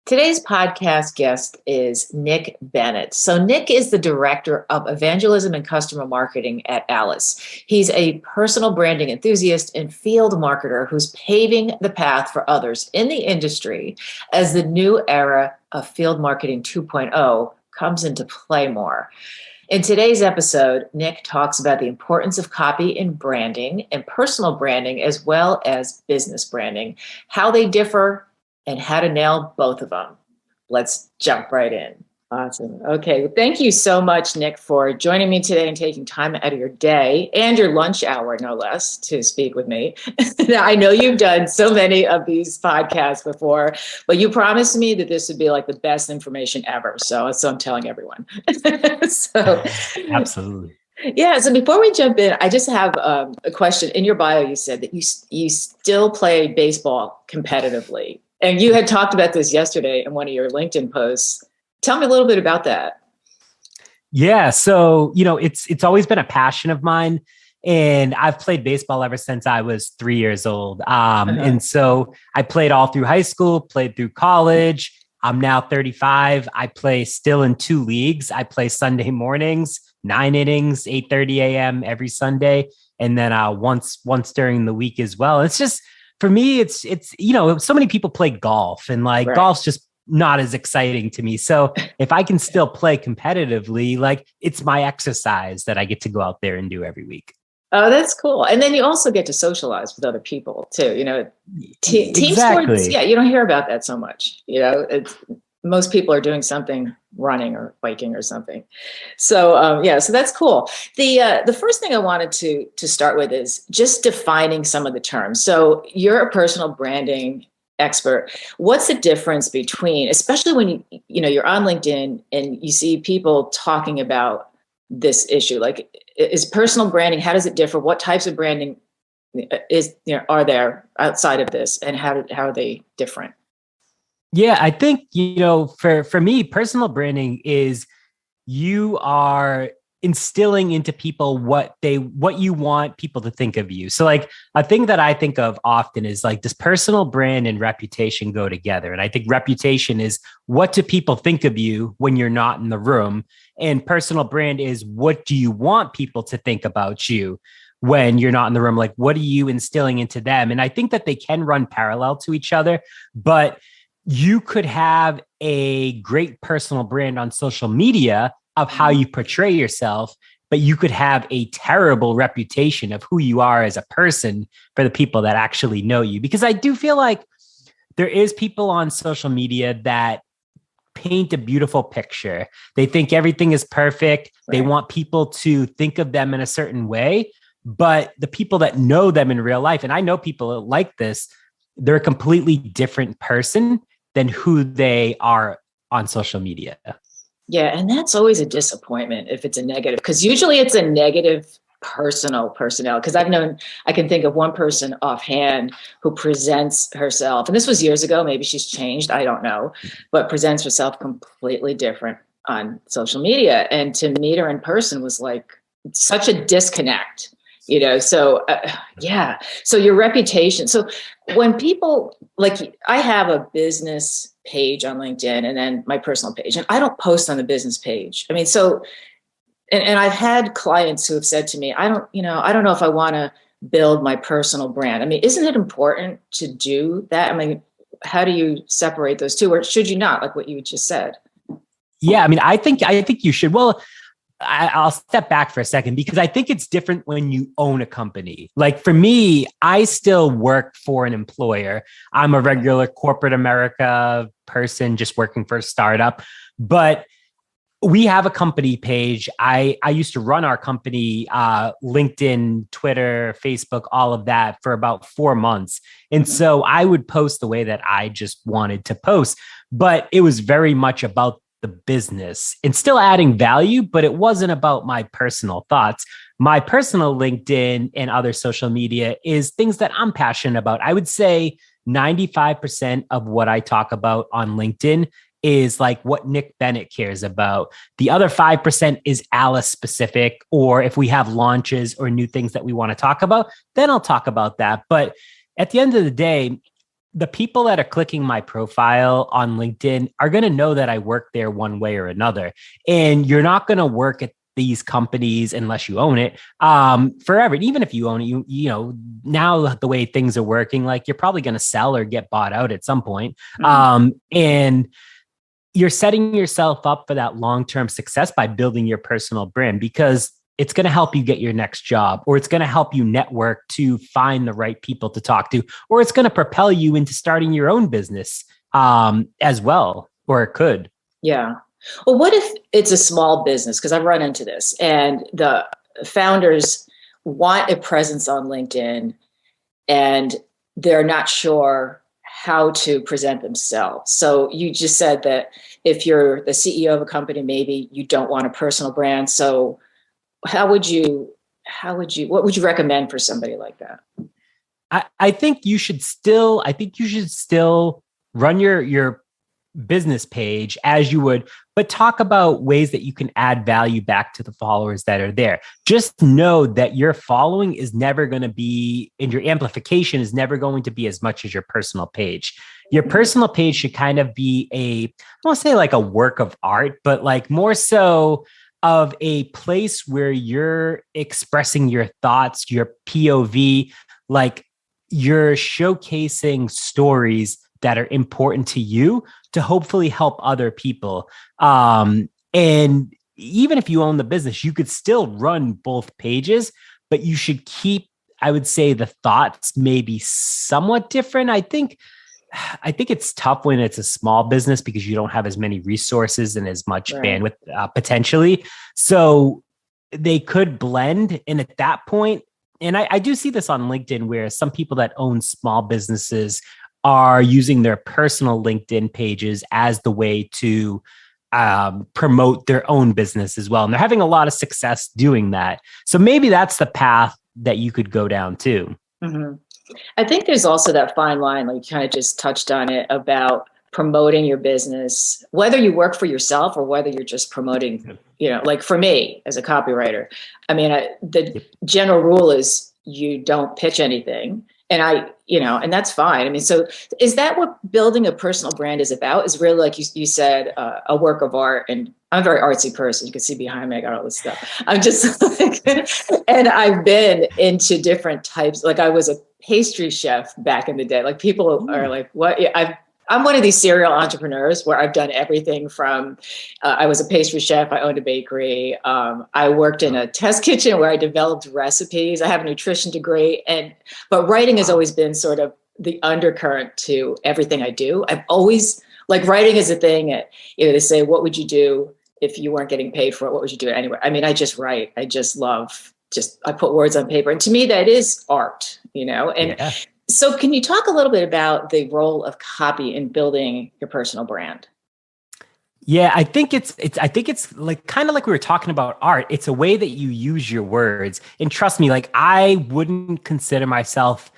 Today's podcast guest is Nick Bennett. So Nick is the director of Evangelism and Customer Marketing at Alyce. He's a personal branding enthusiast and field marketer who's paving the path for others in the industry as the new era of field marketing 2.0 comes into play more. In today's episode, Nick talks about the importance of copy in branding and personal branding, as well as business branding, how they differ, and how to nail both of them. Let's jump right in. Awesome. Okay. Well, thank you so much, Nick, for joining me today and taking time out of your day and your lunch hour, no less, to speak with me. Now, I know you've done so many of these podcasts before, but you promised me that this would be like the best information ever. So I'm telling everyone. So, Absolutely. yeah. So before we jump in, I just have a question. In your bio, you said that you still play baseball competitively. And you had talked about this yesterday in one of your LinkedIn posts. Tell me a little bit about that. Yeah. So, it's always been a passion of mine. And I've played baseball ever since I was 3 years old. And so I played all through high school, played through college. I'm now 35. I play still in 2 leagues. I play Sunday mornings, 9 innings, 8:30 a.m. every Sunday. And then once during the week as well. It's just, for me, it's so many people play golf and right. Golf's just not as exciting to me. So if I can still play competitively, it's my exercise that I get to go out there and do every week. Oh, that's cool. And then you also get to socialize with other people too. Team sports. Yeah, you don't hear about that so much. Most people are doing something, running or biking or something. So so that's cool. The first thing I wanted to start with is just defining some of the terms. So you're a personal branding expert. What's the difference between, especially when you're on LinkedIn and you see people talking about this issue? Like, is personal branding, how does it differ? What types of branding are there outside of this, and how are they different? Yeah, I think, for me, personal branding is you are instilling into people what you want people to think of you. So a thing that I think of often is does personal brand and reputation go together? And I think reputation is what do people think of you when you're not in the room? And personal brand is what do you want people to think about you when you're not in the room? Like, what are you instilling into them? And I think that they can run parallel to each other, but you could have a great personal brand on social media of how you portray yourself, but you could have a terrible reputation of who you are as a person for the people that actually know you. Because I do feel like there is people on social media that paint a beautiful picture. They think everything is perfect. Right. They want people to think of them in a certain way, but the people that know them in real life, and I know people like this, they're a completely different person than who they are on social media. Yeah. And that's always a disappointment if it's a negative, because usually it's a negative personnel. Because I can think of one person offhand who presents herself, and this was years ago, maybe she's changed, I don't know, but presents herself completely different on social media. And to meet her in person was like such a disconnect. So your reputation. So when people, I have a business page on LinkedIn and then my personal page, and I don't post on the business page. I mean, and I've had clients who have said to me, I don't know if I want to build my personal brand. I mean, isn't it important to do that? I mean, how do you separate those two, or should you not, like what you just said? Yeah. I mean, I think you should. Well, I'll step back for a second, because I think it's different when you own a company. Like for me, I still work for an employer. I'm a regular corporate America person just working for a startup, but we have a company page. I used to run our company, LinkedIn, Twitter, Facebook, all of that for about 4 months. And so I would post the way that I just wanted to post, but it was very much about the business and still adding value, but it wasn't about my personal thoughts. My personal LinkedIn and other social media is things that I'm passionate about. I would say 95% of what I talk about on LinkedIn is like what Nick Bennett cares about. The other 5% is Alyce specific, or if we have launches or new things that we want to talk about, then I'll talk about that. But at the end of the day, the people that are clicking my profile on LinkedIn are going to know that I work there one way or another. And you're not going to work at these companies unless you own it forever. And even if you own it, you know, now the way things are working, like you're probably going to sell or get bought out at some point. And you're setting yourself up for that long-term success by building your personal brand, because it's going to help you get your next job, or it's going to help you network to find the right people to talk to, or it's going to propel you into starting your own business as well, or it could. Yeah. Well, what if it's a small business? Because I've run into this, and the founders want a presence on LinkedIn and they're not sure how to present themselves. So you just said that if you're the CEO of a company, maybe you don't want a personal brand. So what would you recommend for somebody like that? I think you should still run your business page as you would, but talk about ways that you can add value back to the followers that are there. Just know that your following is never going to be, and your amplification is never going to be as much as your personal page. Your personal page should kind of be I won't say like a work of art, but like more so of a place where you're expressing your thoughts, your POV, like you're showcasing stories that are important to you to hopefully help other people. And even if you own the business, you could still run both pages, but you should keep, I would say, the thoughts maybe somewhat different. I think it's tough when it's a small business because you don't have as many resources and as much bandwidth potentially. So they could blend. And at that point, and I do see this on LinkedIn, where some people that own small businesses are using their personal LinkedIn pages as the way to promote their own business as well. And they're having a lot of success doing that. So maybe that's the path that you could go down too. Mm-hmm. I think there's also that fine line, like you kind of just touched on it, about promoting your business, whether you work for yourself or whether you're just promoting, you know, like for me as a copywriter, I mean, the general rule is you don't pitch anything. And and that's fine. I mean, so is that what building a personal brand is about? Is really, like you said, a work of art? And I'm a very artsy person. You can see behind me, I got all this stuff. I'm just like, and I've been into different types. Like I was a pastry chef back in the day. Like people are like, what? I'm one of these serial entrepreneurs where I've done everything from, I was a pastry chef, I owned a bakery. I worked in a test kitchen where I developed recipes. I have a nutrition degree, but writing has always been sort of the undercurrent to everything I do. I've always, like, writing is a thing. They say, what would you do if you weren't getting paid for it? What would you do anyway? I mean, I just write. I just love, I put words on paper. And to me, that is art, and yeah. So can you talk a little bit about the role of copy in building your personal brand? Yeah, I think it's like kind of like we were talking about art. It's a way that you use your words. And trust me, like I wouldn't consider myself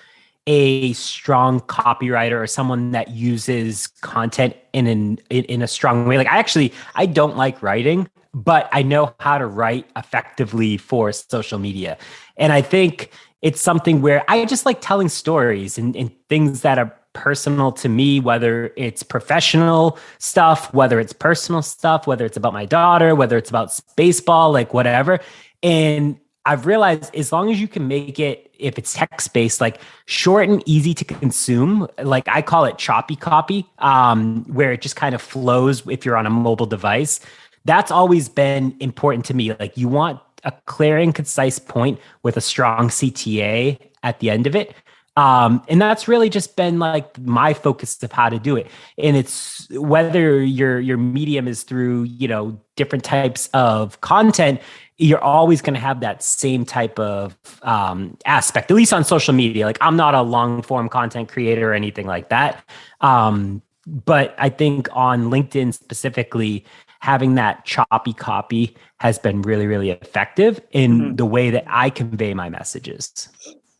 a strong copywriter or someone that uses content in a strong way. Like I don't like writing, but I know how to write effectively for social media. And I think it's something where I just like telling stories and things that are personal to me, whether it's professional stuff, whether it's personal stuff, whether it's about my daughter, whether it's about baseball, like whatever. And I've realized as long as you can make it, if it's text-based, like short and easy to consume, like I call it choppy copy, where it just kind of flows if you're on a mobile device. That's always been important to me. Like you want a clear and concise point with a strong CTA at the end of it. And that's really just been like my focus of how to do it. And it's whether your medium is through, different types of content, you're always going to have that same type of aspect, at least on social media. Like I'm not a long form content creator or anything like that. But I think on LinkedIn specifically, having that choppy copy has been really, really effective in the way that I convey my messages.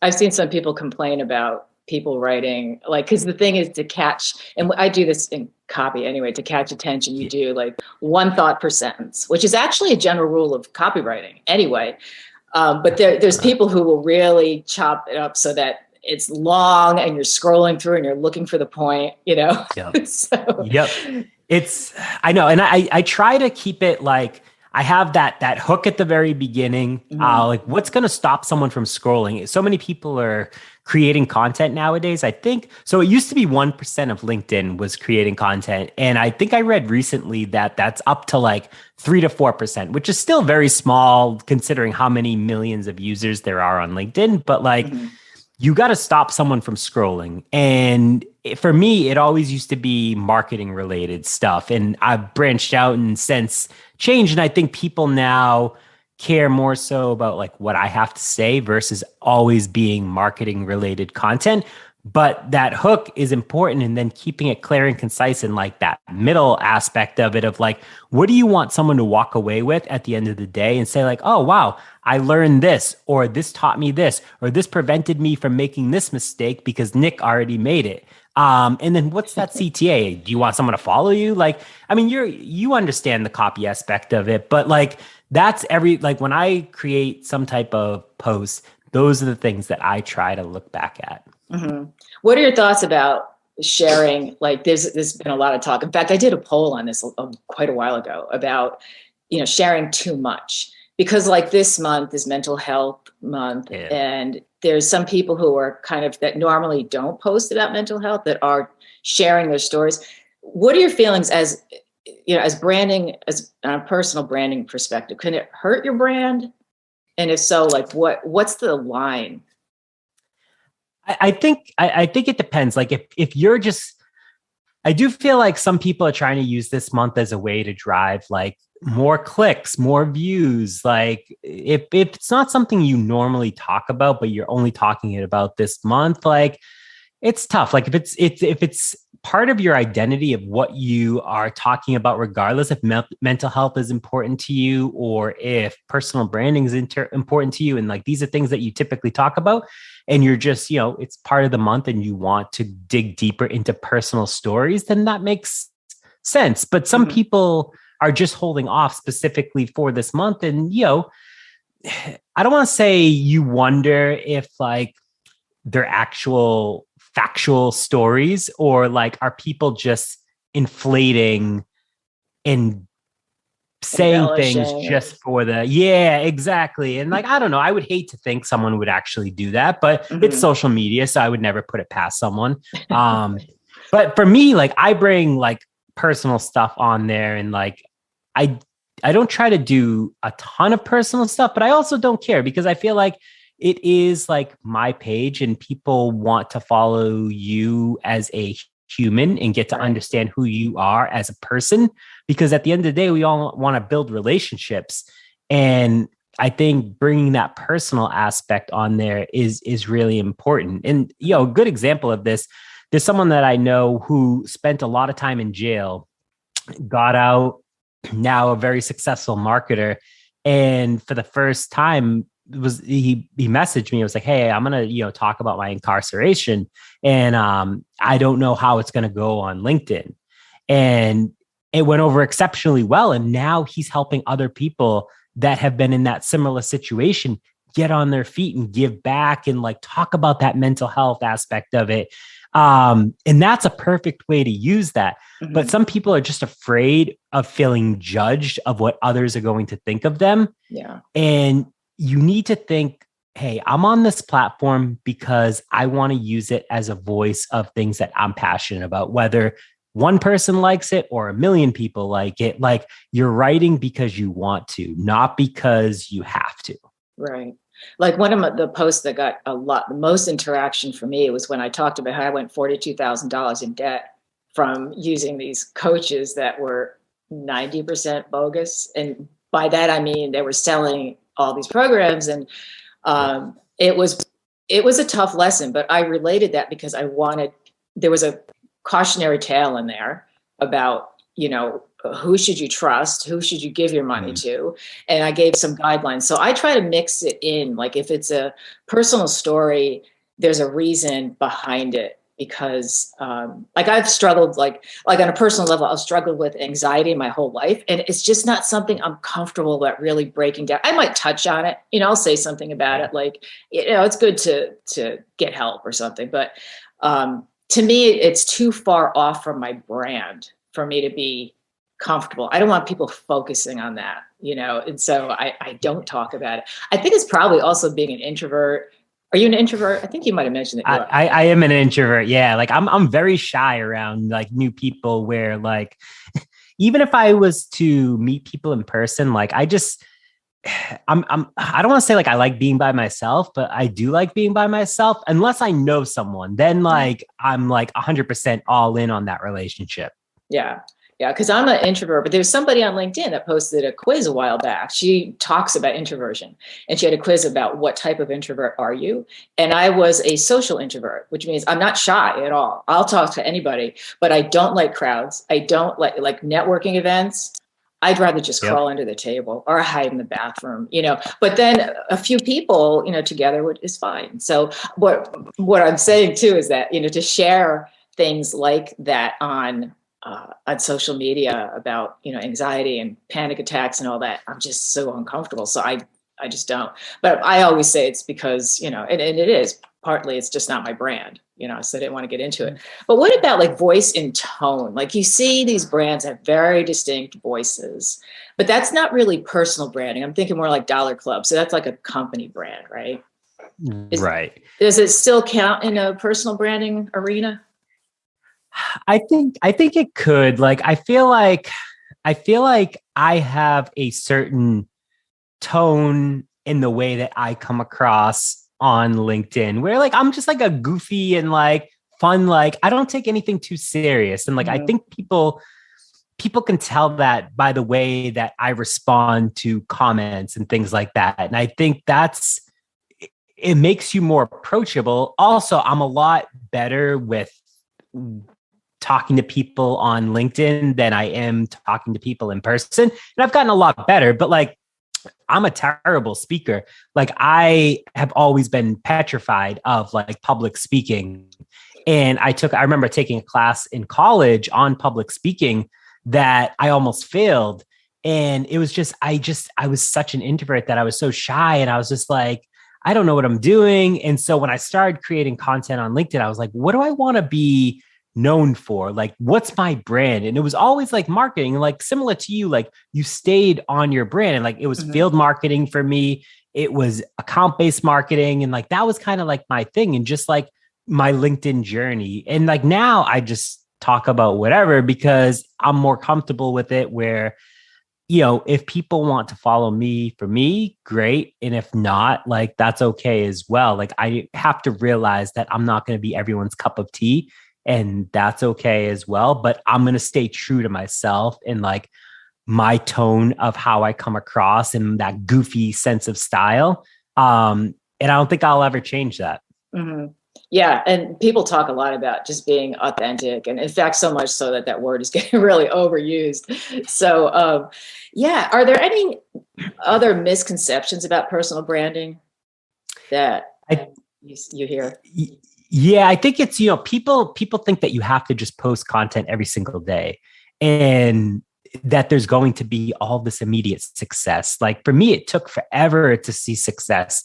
I've seen some people complain about people writing, like, because the thing is to catch, and I do this in copy anyway, to catch attention, you do like one thought per sentence, which is actually a general rule of copywriting anyway. But there's people who will really chop it up so that it's long and you're scrolling through and you're looking for the point, Yep. So, Yep. I know. And I try to keep it like, I have that hook at the very beginning. Like what's going to stop someone from scrolling? So many people are creating content nowadays. I think, so it used to be 1% of LinkedIn was creating content. And I think I read recently that that's up to like 3 to 4%, which is still very small considering how many millions of users there are on LinkedIn. But like, you got to stop someone from scrolling. And for me, it always used to be marketing related stuff. And I've branched out and since changed. And I think people now care more so about like what I have to say versus always being marketing related content. But that hook is important. And then keeping it clear and concise and like that middle aspect of it of like, what do you want someone to walk away with at the end of the day and say like, oh, wow, I learned this, or this taught me this, or this prevented me from making this mistake because Nick already made it. And then what's that CTA? Do you want someone to follow you? Like, I mean, you understand the copy aspect of it, but like that's like when I create some type of post, those are the things that I try to look back at. What are your thoughts about sharing? Like there's been a lot of talk. In fact, I did a poll on this quite a while ago about, sharing too much, because like this month is mental health month. Yeah. And there's some people who are kind of that normally don't post about mental health that are sharing their stories. What are your feelings as branding, as on a personal branding perspective? Can it hurt your brand? And if so, like what's the line? I think it depends. Like if you're just, I do feel like some people are trying to use this month as a way to drive like more clicks, more views. Like if it's not something you normally talk about, but you're only talking about this month, like it's tough. Like if it's part of your identity of what you are talking about, regardless if mental health is important to you or if personal branding is important to you, and like these are things that you typically talk about, and you're just, it's part of the month and you want to dig deeper into personal stories, then that makes sense. But some people are just holding off specifically for this month. And, I don't want to say you wonder if like they're actual factual stories or like, are people just inflating and saying things just for yeah, exactly. And like, I don't know, I would hate to think someone would actually do that, but it's social media. So I would never put it past someone. But for me, like I bring like personal stuff on there, and like, I don't try to do a ton of personal stuff, but I also don't care because I feel like it is like my page and people want to follow you as a human and get to understand who you are as a person, because at the end of the day, we all want to build relationships. And I think bringing that personal aspect on there is really important. And, a good example of this, there's someone that I know who spent a lot of time in jail, got out, now a very successful marketer. And for the first time, he messaged me. It was like, hey, I'm going to, talk about my incarceration. And I don't know how it's going to go on LinkedIn. And it went over exceptionally well. And now he's helping other people that have been in that similar situation get on their feet and give back and like talk about that mental health aspect of it. And that's a perfect way to use that. But some people are just afraid of feeling judged of what others are going to think of them. Yeah. And you need to think, hey, I'm on this platform because I want to use it as a voice of things that I'm passionate about, whether one person likes it or a million people like it. Like you're writing because you want to, not because you have to. Right. Like one of the posts that got the most interaction for me was when I talked about how I went $42,000 in debt from using these coaches that were 90% bogus. And by that, I mean, they were selling all these programs. And it was a tough lesson, but I related that because there was a cautionary tale in there about, who should you trust? Who should you give your money to? And I gave some guidelines. So I try to mix it in. Like if it's a personal story, there's a reason behind it. because like I've struggled, like on a personal level, I've struggled with anxiety my whole life. And it's just not something I'm comfortable about really breaking down. I might touch on it, I'll say something about it. Like, it's good to get help or something. But to me, it's too far off from my brand for me to be comfortable. I don't want people focusing on that, and so I don't talk about it. I think it's probably also being an introvert. Are you an introvert? I think you might have mentioned that. I am an introvert. Yeah. Like I'm very shy around like new people, where like, even if I was to meet people in person, like I don't want to say like I like being by myself, but I do like being by myself unless I know someone. Then like I'm like 100% all in on that relationship. Yeah. Yeah, because I'm an introvert, but there's somebody on LinkedIn that posted a quiz a while back. She talks about introversion, and she had a quiz about what type of introvert are you? And I was a social introvert, which means I'm not shy at all. I'll talk to anybody, but I don't like crowds. I don't like networking events. I'd rather just crawl under the table or hide in the bathroom, but then a few people, together is fine. So what I'm saying too is that, to share things like that on social media about, anxiety and panic attacks and all that, I'm just so uncomfortable. So I just don't. But I always say it's because, and it is partly, it's just not my brand, so I didn't want to get into it. But what about like voice and tone? Like you see these brands have very distinct voices, but that's not really personal branding. I'm thinking more like Dollar Club. So that's like a company brand, right? Right. Does it still count in a personal branding arena? I think it could. Like I feel like I have a certain tone in the way that I come across on LinkedIn, where like I'm just like a goofy and like fun, like I don't take anything too serious. And like I think people can tell that by the way that I respond to comments and things like that. And I think it makes you more approachable. Also, I'm a lot better with talking to people on LinkedIn than I am talking to people in person. And I've gotten a lot better, but like, I'm a terrible speaker. Like I have always been petrified of like public speaking. And I remember taking a class in college on public speaking that I almost failed. And it was just, I was such an introvert that I was so shy. And I was just like, I don't know what I'm doing. And so when I started creating content on LinkedIn, I was like, what do I want to be known for? Like, what's my brand? And it was always like marketing, like similar to you, like you stayed on your brand, and like it was field marketing for me. It was account-based marketing. And like, that was kind of like my thing and just like my LinkedIn journey. And like, now I just talk about whatever because I'm more comfortable with it, where, if people want to follow me for me, great. And if not, like, that's okay as well. Like I have to realize that I'm not going to be everyone's cup of tea, and that's okay as well. But I'm going to stay true to myself and like my tone of how I come across and that goofy sense of style. And I don't think I'll ever change that. Mm-hmm. Yeah. And people talk a lot about just being authentic. And in fact, so much so that word is getting really overused. So, are there any other misconceptions about personal branding that you hear? Yeah, I think it's, people think that you have to just post content every single day and that there's going to be all this immediate success. Like for me, it took forever to see success.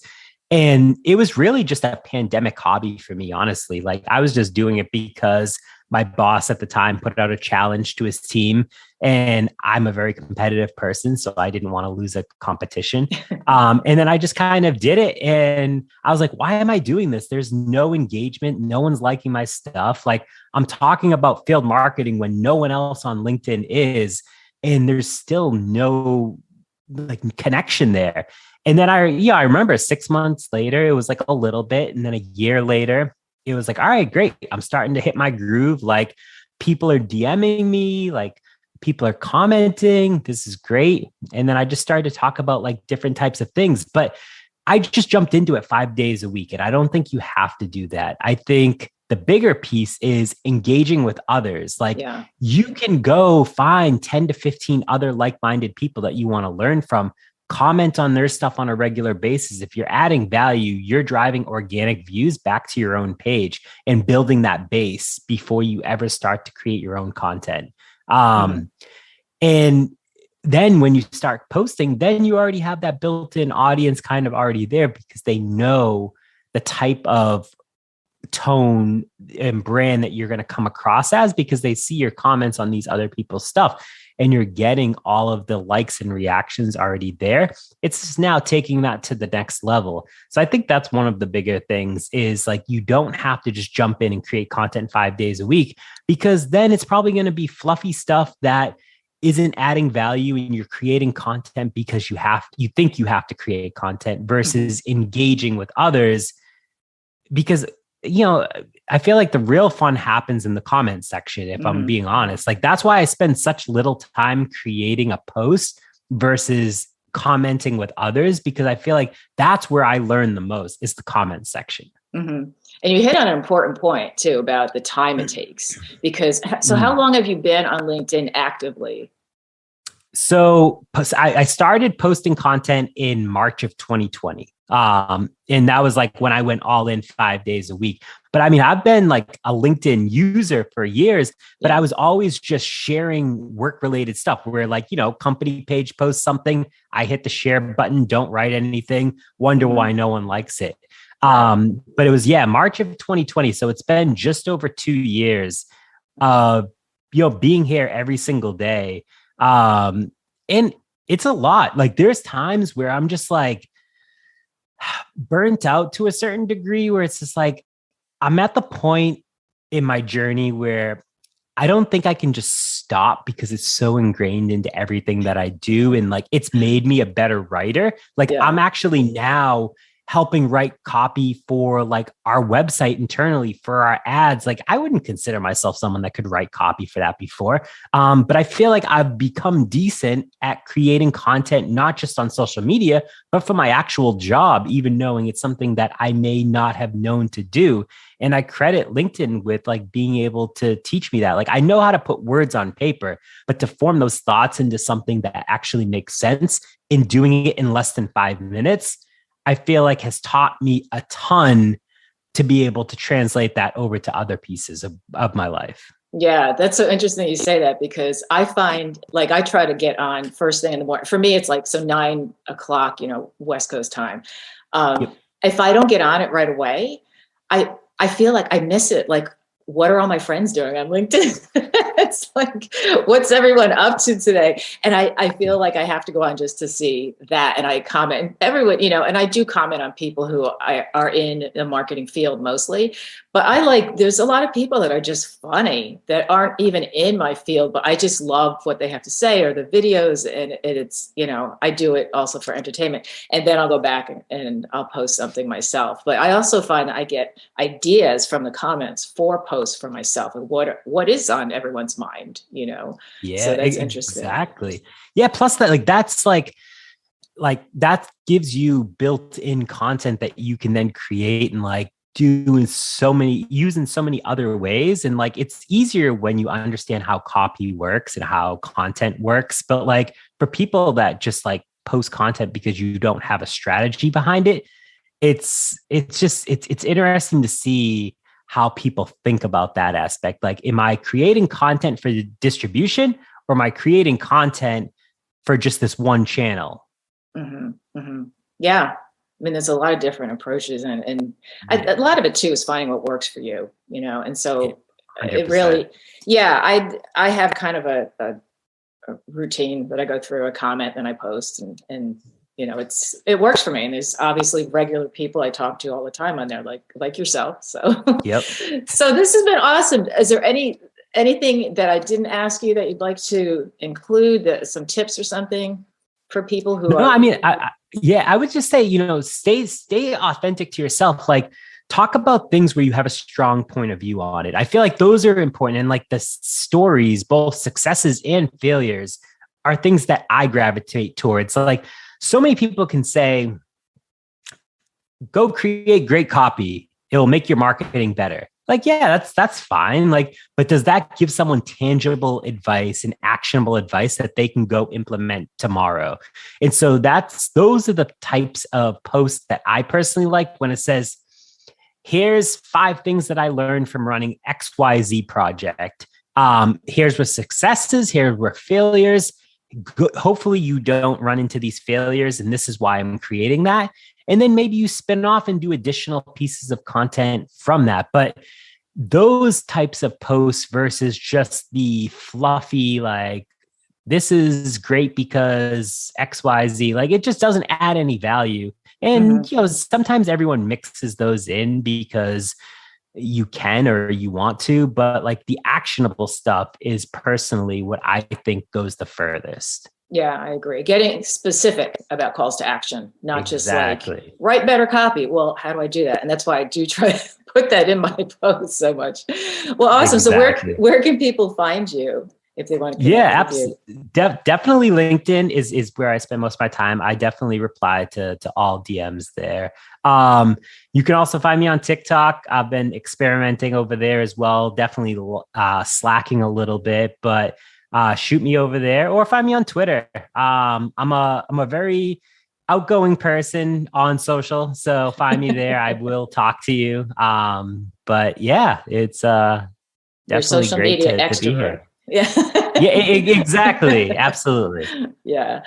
And it was really just a pandemic hobby for me, honestly. Like I was just doing it because my boss at the time put out a challenge to his team, and I'm a very competitive person, so I didn't want to lose a competition. And then I just kind of did it, and I was like, why am I doing this? There's no engagement. No one's liking my stuff. Like I'm talking about field marketing when no one else on LinkedIn is, and there's still no like connection there. And then I remember 6 months later, it was like a little bit. And then a year later, it was like, all right, great. I'm starting to hit my groove. Like people are DMing me, like people are commenting. This is great. And then I just started to talk about like different types of things, but I just jumped into it 5 days a week. And I don't think you have to do that. I think the bigger piece is engaging with others. Like you can go find 10 to 15 other like-minded people that you want to learn from, comment on their stuff on a regular basis. If you're adding value, you're driving organic views back to your own page and building that base before you ever start to create your own content. And then when you start posting, then you already have that built-in audience kind of already there, because they know the type of tone and brand that you're going to come across as, because they see your comments on these other people's stuff and you're getting all of the likes and reactions already there. It's just now taking that to the next level. So I think that's one of the bigger things, is like, you don't have to just jump in and create content 5 days a week, because then it's probably going to be fluffy stuff that isn't adding value, and you're creating content because you think you have to create content versus engaging with others. Because, I feel like the real fun happens in the comment section, if I'm being honest. Like, that's why I spend such little time creating a post versus commenting with others, because I feel like that's where I learn the most, is the comment section. And you hit on an important point too, about the time it takes, because how long have you been on LinkedIn actively? So I started posting content in March of 2020. And that was like when I went all in 5 days a week. But I mean, I've been like a LinkedIn user for years, but I was always just sharing work-related stuff where, like, company page posts something, I hit the share button, don't write anything, wonder why no one likes it. But it was, March of 2020. So it's been just over 2 years of, being here every single day. And it's a lot. Like, there's times where I'm just like burnt out to a certain degree, where it's just like, I'm at the point in my journey where I don't think I can just stop, because it's so ingrained into everything that I do. And like, it's made me a better writer. Like, I'm actually now helping write copy for like our website internally for our ads. Like, I wouldn't consider myself someone that could write copy for that before. But I feel like I've become decent at creating content, not just on social media, but for my actual job, even knowing it's something that I may not have known to do. And I credit LinkedIn with like being able to teach me that. Like, I know how to put words on paper, but to form those thoughts into something that actually makes sense in doing it in less than 5 minutes, I feel like has taught me a ton to be able to translate that over to other pieces of my life. Yeah, that's so interesting you say that, because I find, like, I try to get on first thing in the morning. For me, it's like, 9 o'clock, West Coast time. If I don't get on it right away, I feel like I miss it. Like, what are all my friends doing on LinkedIn? It's like, what's everyone up to today? And I feel like I have to go on just to see that. And I comment, everyone, and I do comment on people who are in the marketing field mostly. But there's a lot of people that are just funny, that aren't even in my field, but I just love what they have to say, or the videos. And it's, I do it also for entertainment. And then I'll go back and I'll post something myself. But I also find that I get ideas from the comments for posts for myself, and what is on everyone's mind, Yeah, so that's interesting. Exactly. Yeah. Plus that's that gives you built-in content that you can then create and like use in so many other ways. And like, it's easier when you understand how copy works and how content works. But like, for people that just like post content because you don't have a strategy behind it, it's interesting to see how people think about that aspect. Like, am I creating content for the distribution, or am I creating content for just this one channel? Yeah. I mean, there's a lot of different approaches, and a lot of it too is finding what works for you, and so 100%. It really, I have kind of a routine that I go through, a comment, then I post, and it works for me. And there's obviously regular people I talk to all the time on there, like yourself. So, So this has been awesome. Is there anything that I didn't ask you that you'd like to include, some tips or something for people who are? I mean, I would just say, stay authentic to yourself. Like, talk about things where you have a strong point of view on it. I feel like those are important. And like, the stories, both successes and failures, are things that I gravitate towards. So like, so many people can say, go create great copy, it will make your marketing better. Like, yeah, that's fine. Like, but does that give someone tangible advice and actionable advice that they can go implement tomorrow? And so those are the types of posts that I personally like, when it says, here's 5 things that I learned from running XYZ project. Here's what successes, here's where failures. Hopefully you don't run into these failures, and this is why I'm creating that. And then maybe you spin off and do additional pieces of content from that. But those types of posts versus just the fluffy, like, this is great because XYZ, like, it just doesn't add any value. And, sometimes everyone mixes those in because you can or you want to, but like the actionable stuff is personally what I think goes the furthest. Yeah, I agree. Getting specific about calls to action, not Exactly. just like write better copy. Well, how do I do that? And that's why I do try to put that in my posts so much. Well, awesome. Exactly. So where can people find you if they want to connect with you? Definitely LinkedIn is where I spend most of my time. I definitely reply to all DMs there. You can also find me on TikTok. I've been experimenting over there as well. Definitely slacking a little bit, but shoot me over there or find me on Twitter. I'm a very outgoing person on social, so find me there. I will talk to you. But yeah, it's definitely great to be here. Yeah. Yeah, exactly. Absolutely. Yeah.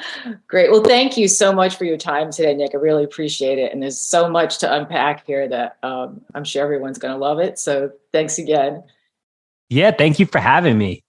Great. Well, thank you so much for your time today, Nick. I really appreciate it. And there's so much to unpack here that I'm sure everyone's going to love it. So thanks again. Yeah, thank you for having me.